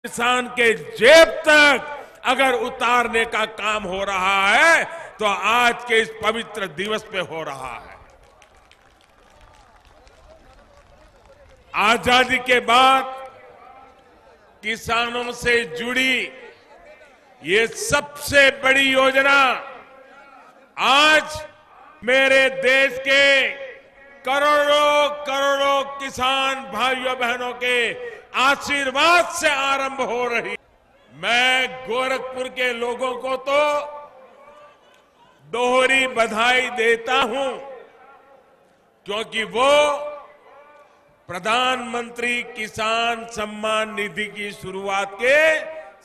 किसान के जेब तक अगर उतारने का काम हो रहा है तो आज के इस पवित्र दिवस पे हो रहा है। आजादी के बाद किसानों से जुड़ी ये सबसे बड़ी योजना आज मेरे देश के करोड़ों करोड़ों किसान भाइयों बहनों के आशीर्वाद से आरंभ हो रही। मैं गोरखपुर के लोगों को तो दोहरी बधाई देता हूं क्योंकि वो प्रधानमंत्री किसान सम्मान निधि की शुरुआत के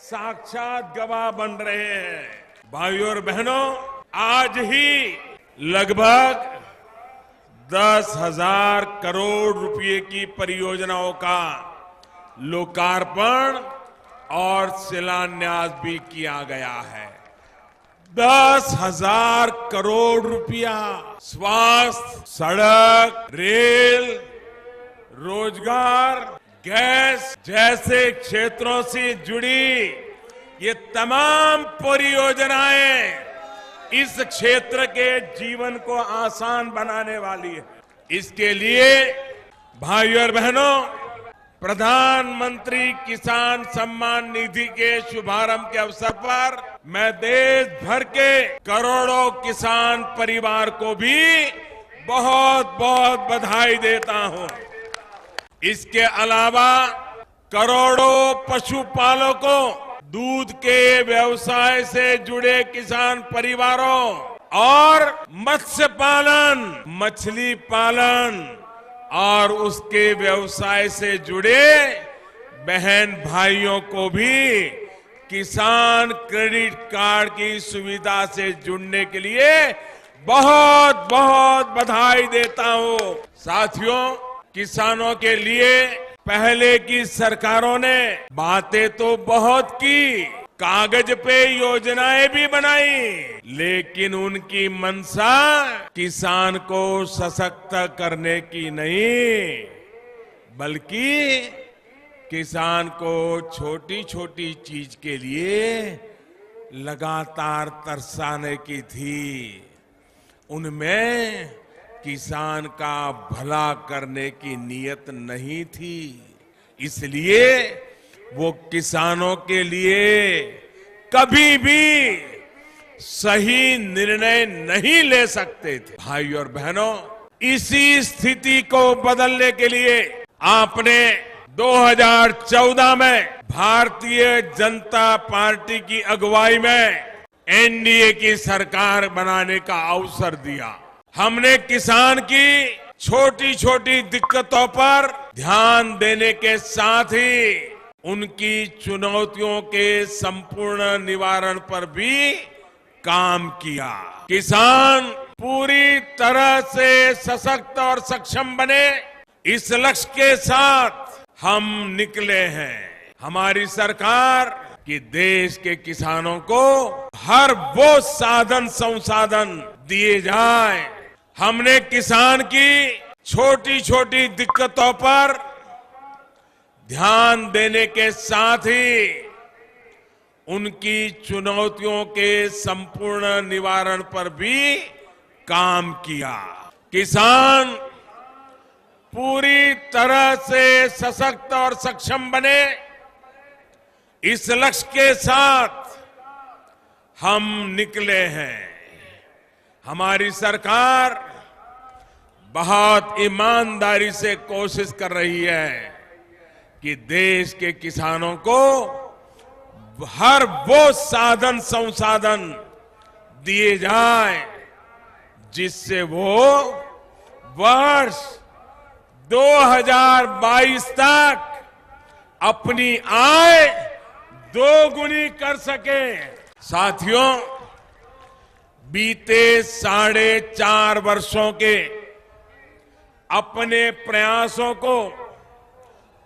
साक्षात गवाह बन रहे हैं। भाइयों और बहनों, आज ही लगभग 10,000 करोड़ रुपए की परियोजनाओं का लोकार्पण और शिलान्यास भी किया गया है। 10,000 करोड़ रुपया स्वास्थ्य, सड़क, रेल, रोजगार, गैस जैसे क्षेत्रों से जुड़ी ये तमाम परियोजनाएं इस क्षेत्र के जीवन को आसान बनाने वाली है। इसके लिए भाइयों और बहनों, प्रधानमंत्री किसान सम्मान निधि के शुभारंभ के अवसर पर मैं देश भर के करोड़ों किसान परिवार को भी बहुत बहुत बधाई देता हूं। इसके अलावा करोड़ों पशुपालकों, दूध के व्यवसाय से जुड़े किसान परिवारों और मत्स्य पालन, मछली पालन और उसके व्यवसाय से जुड़े बहन भाइयों को भी किसान क्रेडिट कार्ड की सुविधा से जुड़ने के लिए बहुत बहुत बधाई देता हूं। साथियों, किसानों के लिए पहले की सरकारों ने बातें तो बहुत की, कागज पे योजनाएं भी बनाई, लेकिन उनकी मंशा किसान को सशक्त करने की नहीं, बल्कि किसान को छोटी छोटी चीज के लिए लगातार तरसाने की थी। उनमें किसान का भला करने की नीयत नहीं थी, इसलिए वो किसानों के लिए कभी भी सही निर्णय नहीं ले सकते थे। भाइयों और बहनों, इसी स्थिति को बदलने के लिए आपने 2014 में भारतीय जनता पार्टी की अगुवाई में एनडीए की सरकार बनाने का अवसर दिया। हमने किसान की छोटी छोटी दिक्कतों पर ध्यान देने के साथ ही उनकी चुनौतियों के संपूर्ण निवारण पर भी काम किया। किसान पूरी तरह से सशक्त और सक्षम बने, इस लक्ष्य के साथ हम निकले हैं। हमारी सरकार कि देश के किसानों को हर वो साधन संसाधन दिए जाए। हमने किसान की छोटी छोटी दिक्कतों पर ध्यान देने के साथ ही उनकी चुनौतियों के संपूर्ण निवारण पर भी काम किया। किसान पूरी तरह से सशक्त और सक्षम बने, इस लक्ष्य के साथ हम निकले हैं। हमारी सरकार बहुत ईमानदारी से कोशिश कर रही है कि देश के किसानों को हर वो साधन संसाधन दिए जाए जिससे वो वर्ष 2022 तक अपनी आय दोगुनी कर सके। साथियों, बीते 4.5 वर्षों के अपने प्रयासों को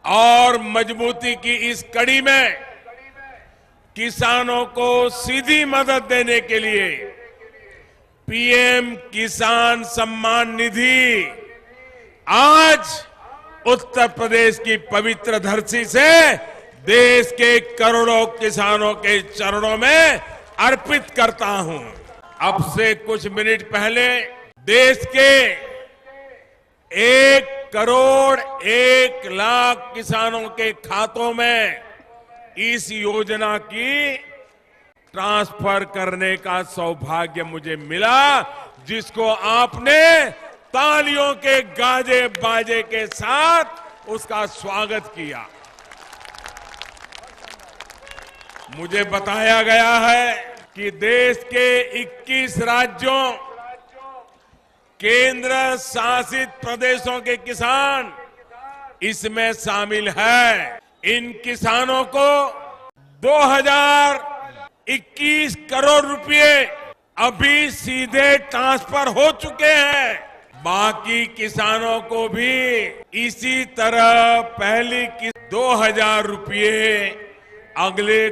और मजबूती की इस कड़ी में किसानों को सीधी मदद देने के लिए पीएम किसान सम्मान निधि आज उत्तर प्रदेश की पवित्र धरती से देश के करोड़ों किसानों के चरणों में अर्पित करता हूं। अब से कुछ मिनट पहले देश के 1,01,00,000 किसानों के खातों में इस योजना की ट्रांसफर करने का सौभाग्य मुझे मिला, जिसको आपने तालियों के गाजे बाजे के साथ उसका स्वागत किया। मुझे बताया गया है कि देश के 21 राज्यों, केंद्र शासित प्रदेशों के किसान इसमें शामिल हैं। इन किसानों को 2021 करोड़ रुपए अभी सीधे ट्रांसफर हो चुके हैं। बाकी किसानों को भी इसी तरह पहली 2,000 रुपए अगले